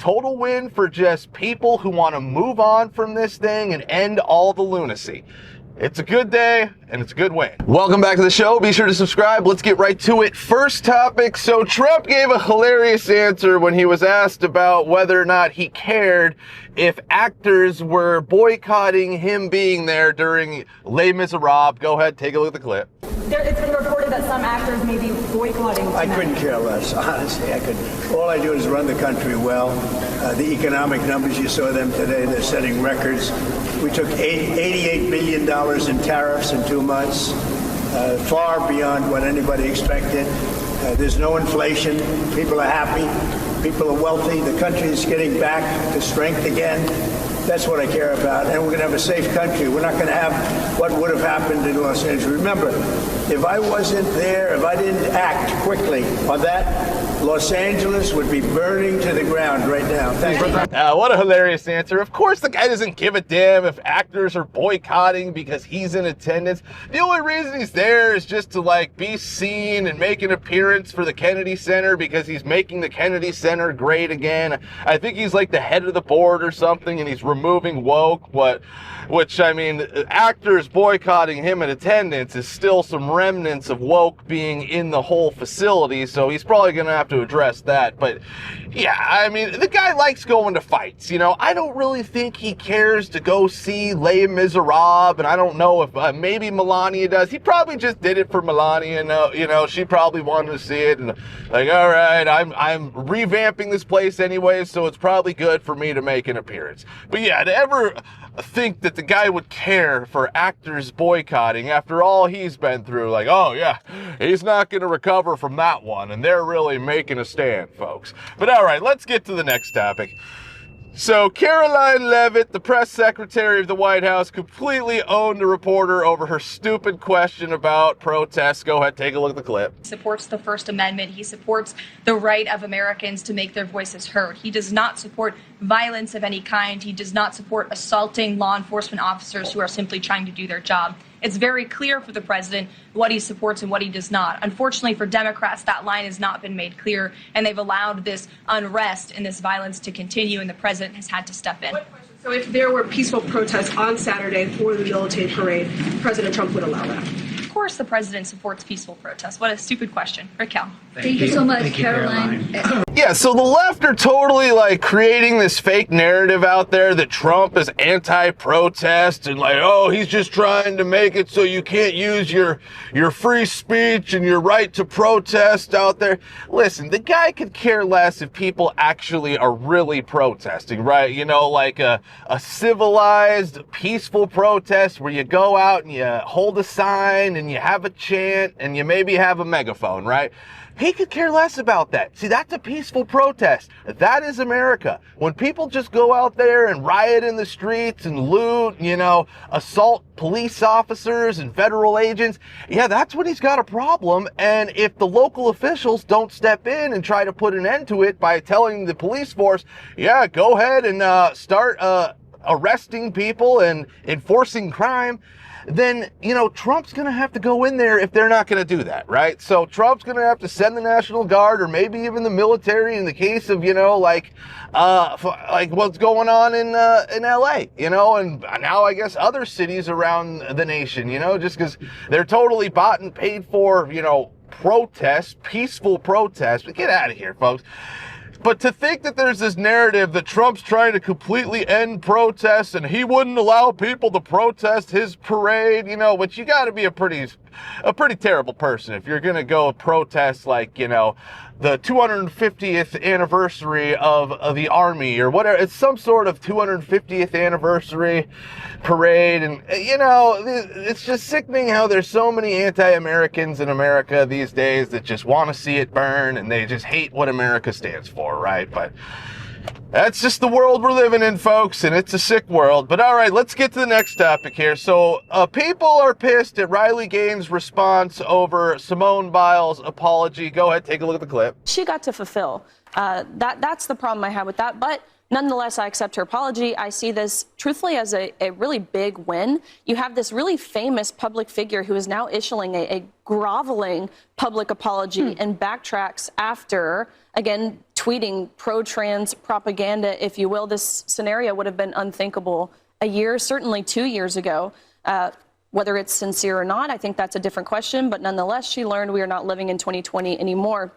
total win for just people who want to move on from this thing and end all the lunacy. It's a good day, and it's a good win. Welcome back to the show. Be sure to subscribe. Let's get right to it. First topic. So Trump gave a hilarious answer when he was asked about whether or not he cared if actors were boycotting him being there during Les Miserables. Go ahead, take a look at the clip. It's been reported that some actors may be boycotting tonight. I couldn't care less, honestly. All I do is run the country well. The economic numbers, you saw them today, they're setting records. We took $88 billion in tariffs in 2 months, far beyond what anybody expected. There's no inflation. People are happy. People are wealthy. The country is getting back to strength again. That's what I care about. And we're going to have a safe country. We're not going to have what would have happened in Los Angeles. Remember, if I wasn't there, if I didn't act quickly on that, Los Angeles would be burning to the ground right now. Thank you. What a hilarious answer. Of course, the guy doesn't give a damn if actors are boycotting because he's in attendance. The only reason he's there is just to, like, be seen and make an appearance for the Kennedy Center because he's making the Kennedy Center great again. I think he's like the head of the board or something, and he's removing woke, which, I mean, actors boycotting him in attendance is still some remnants of woke being in the whole facility, so he's probably going to have to address that. But yeah, I mean, the guy likes going to fights, you know. I don't really think he cares to go see Les Miserables, and I don't know if maybe Melania does. He probably just did it for Melania, and you know, she probably wanted to see it, and like, all right, I'm revamping this place anyway, so it's probably good for me to make an appearance. But yeah, to ever think that the guy would care for actors boycotting after all he's been through, like, oh yeah, he's not going to recover from that one, and they're really making a stand, folks. But all right, let's get to the next topic. So Karoline Leavitt, the press secretary of the White House, completely owned a reporter over her stupid question about protests. Go ahead, take a look at the clip. He supports the First Amendment. He supports the right of Americans to make their voices heard. He does not support violence of any kind. He does not support assaulting law enforcement officers who are simply trying to do their job. It's very clear for the president what he supports and what he does not. Unfortunately for Democrats, that line has not been made clear, and they've allowed this unrest and this violence to continue, and the president has had to step in. So if there were peaceful protests on Saturday for the military parade, President Trump would allow that? Of course the president supports peaceful protests. What a stupid question. Raquel. Thank you so much, Caroline. Yeah, so the left are totally like creating this fake narrative out there that Trump is anti-protest and like, oh, he's just trying to make it so you can't use your free speech and your right to protest out there. Listen, the guy could care less if people actually are really protesting, right? You know, like a civilized, peaceful protest where you go out and you hold a sign and you have a chant and you maybe have a megaphone, right? He could care less about that. See, that's a peaceful protest. That is America. When people just go out there and riot in the streets and loot, you know, assault police officers and federal agents, yeah, that's when he's got a problem. And if the local officials don't step in and try to put an end to it by telling the police force, yeah, go ahead and start arresting people and enforcing crime, then, you know, Trump's going to have to go in there if they're not going to do that, right? So Trump's going to have to send the National Guard or maybe even the military in the case of, you know, like what's going on in LA, you know, and now I guess other cities around the nation, you know, just because they're totally bought and paid for, you know, protests, peaceful protests. But get out of here, folks. But to think that there's this narrative that Trump's trying to completely end protests and he wouldn't allow people to protest his parade, you know, but you got to be a pretty terrible person if you're going to go protest, like, you know, the 250th anniversary of the Army or whatever. It's some sort of 250th anniversary parade. And, you know, it's just sickening how there's so many anti-Americans in America these days that just want to see it burn and they just hate what America stands for, right? But that's just the world we're living in, folks, and it's a sick world. But all right, let's get to the next topic here. So people are pissed at Riley Gaines' response over Simone Biles' apology. Go ahead, take a look at the clip. She got to fulfill. That's the problem I have with that. But nonetheless, I accept her apology. I see this, truthfully, as a really big win. You have this really famous public figure who is now issuing a groveling public apology and backtracks after, again, tweeting pro-trans propaganda, if you will, this scenario would have been unthinkable a year, certainly 2 years ago. Whether it's sincere or not, I think that's a different question. But nonetheless, she learned we are not living in 2020 anymore.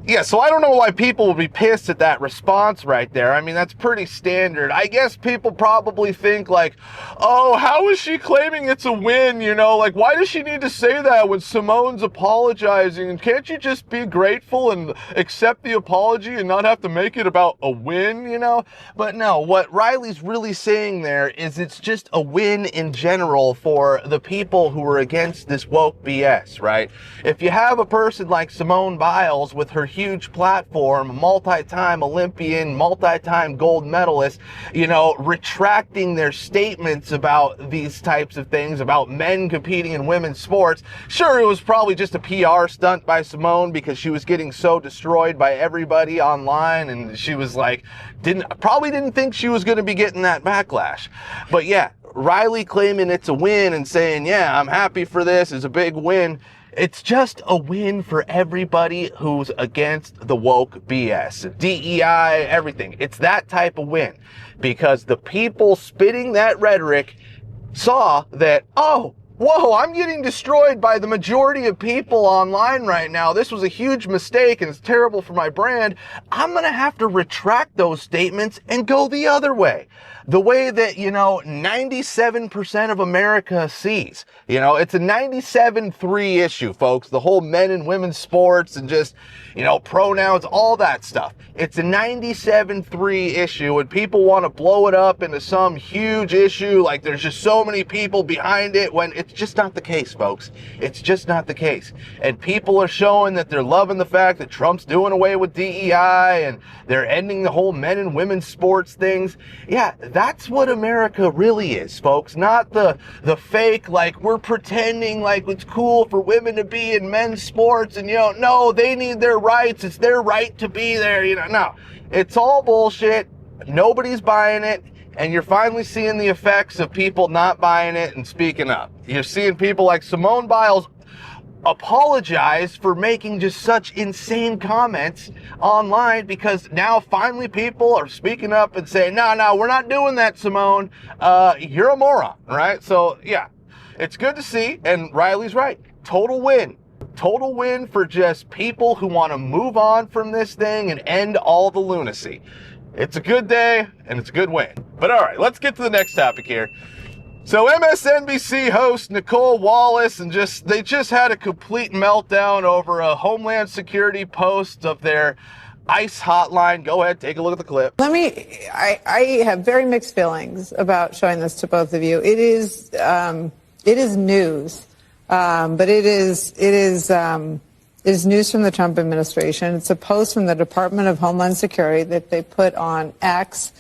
Yeah, so I don't know why people would be pissed at that response right there. I mean, that's pretty standard. I guess people probably think like, oh, how is she claiming it's a win? You know, like, why does she need to say that when Simone's apologizing? And can't you just be grateful and accept the apology and not have to make it about a win, you know? But no, what Riley's really saying there is it's just a win in general for the people who are against this woke BS, right? If you have a person like Simone Biles with her huge platform, multi-time Olympian, multi-time gold medalist, you know, retracting their statements about these types of things, about men competing in women's sports. Sure, it was probably just a PR stunt by Simone because she was getting so destroyed by everybody online, and she was like, probably didn't think she was going to be getting that backlash. But yeah, Riley claiming it's a win and saying, yeah, I'm happy for this, is a big win. It's just a win for everybody who's against the woke BS, DEI, everything. It's that type of win because the people spitting that rhetoric saw that, oh, whoa, I'm getting destroyed by the majority of people online right now. This was a huge mistake and it's terrible for my brand. I'm going to have to retract those statements and go the other way. The way that, you know, 97% of America sees. You know, it's a 97-3 issue, folks. The whole men and women's sports and just, you know, pronouns, all that stuff. It's a 97-3 issue, and people want to blow it up into some huge issue like there's just so many people behind it, when it's just not the case, folks. It's just not the case. And people are showing that they're loving the fact that Trump's doing away with DEI and they're ending the whole men and women's sports things. Yeah, that's what America really is, folks. Not the fake, like, we're pretending like it's cool for women to be in men's sports and, you know, no, they need their rights. It's their right to be there, you know. No, it's all bullshit. Nobody's buying it. And you're finally seeing the effects of people not buying it and speaking up. You're seeing people like Simone Biles apologize for making just such insane comments online, because now finally people are speaking up and saying, no, we're not doing that, Simone. You're a moron, right? So yeah, it's good to see. And Riley's right. Total win. Total win for just people who want to move on from this thing and end all the lunacy. It's a good day and it's a good win. But all right, let's get to the next topic here. So MSNBC host Nicole Wallace they just had a complete meltdown over a Homeland Security post of their ICE hotline. Go ahead, take a look at the clip. I have very mixed feelings about showing this to both of you. It is news, but it is news from the Trump administration. It's a post from the Department of Homeland Security that they put on X,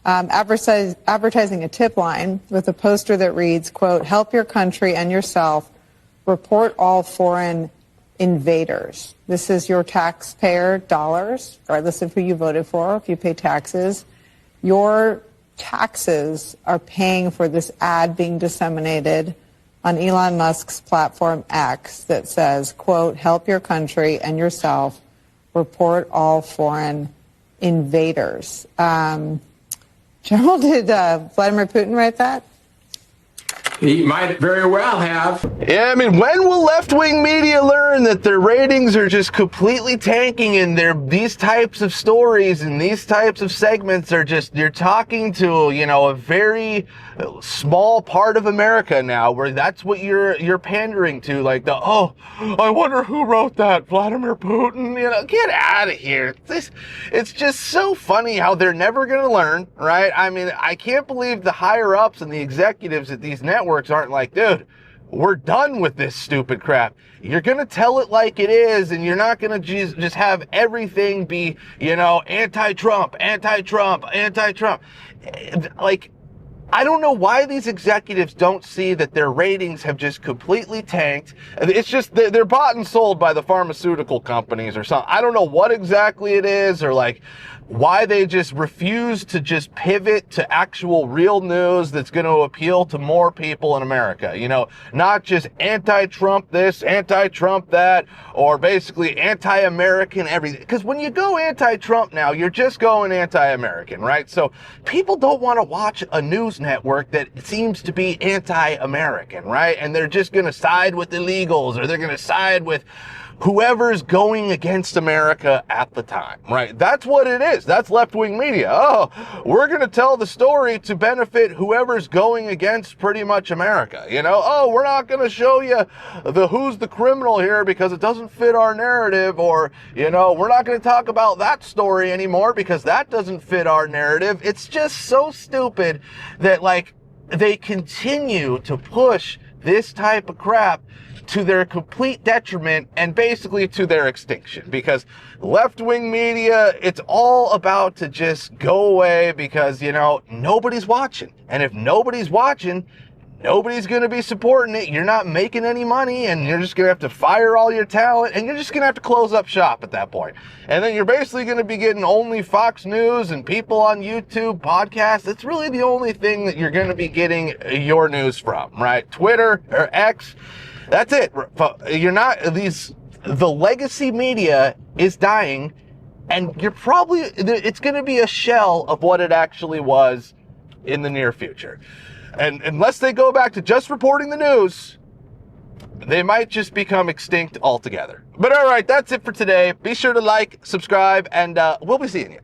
advertising a tip line with a poster that reads, quote, "Help your country and yourself. Report all foreign invaders." This is your taxpayer dollars, regardless of who you voted for. If you pay taxes, your taxes are paying for this ad being disseminated on Elon Musk's platform X that says, quote, "Help your country and yourself. Report all foreign invaders." General, did Vladimir Putin write that? He might very well have. Yeah, I mean, when will left-wing media learn that their ratings are just completely tanking, and these types of stories and these types of segments are just, you're talking to, you know, a very small part of America now, where that's what you're pandering to, like I wonder who wrote that, Vladimir Putin, you know, get out of here. It's just so funny how they're never going to learn, right? I mean, I can't believe the higher ups and the executives at these networks aren't like, dude, we're done with this stupid crap. You're going to tell it like it is, and you're not going to just have everything be, you know, anti-Trump, anti-Trump, anti-Trump. Like, I don't know why these executives don't see that their ratings have just completely tanked. It's just they're bought and sold by the pharmaceutical companies or something. I don't know what exactly it is, or like why they just refuse to just pivot to actual real news that's going to appeal to more people in America. You know, not just anti-Trump this, anti-Trump that, or basically anti-American everything. Because when you go anti-Trump now, you're just going anti-American, right? So people don't want to watch a news network that seems to be anti-American, right? And they're just going to side with illegals, or they're going to side with whoever's going against America at the time, right? That's what it is. That's left-wing media. Oh, we're going to tell the story to benefit whoever's going against pretty much America. You know, oh, we're not going to show you who's the criminal here because it doesn't fit our narrative, or, you know, we're not going to talk about that story anymore because that doesn't fit our narrative. It's just so stupid that, like, they continue to push this type of crap to their complete detriment and basically to their extinction, because left-wing media, it's all about to just go away because, you know, nobody's watching. And if nobody's watching, nobody's going to be supporting it. You're not making any money, and you're just going to have to fire all your talent, and you're just going to have to close up shop at that point. And then you're basically going to be getting only Fox News and people on YouTube, podcasts. It's really the only thing that you're going to be getting your news from, right? Twitter or X. That's it. You're not, the legacy media is dying, and it's going to be a shell of what it actually was in the near future. And unless they go back to just reporting the news, they might just become extinct altogether. But all right, that's it for today. Be sure to like, subscribe, and we'll be seeing you.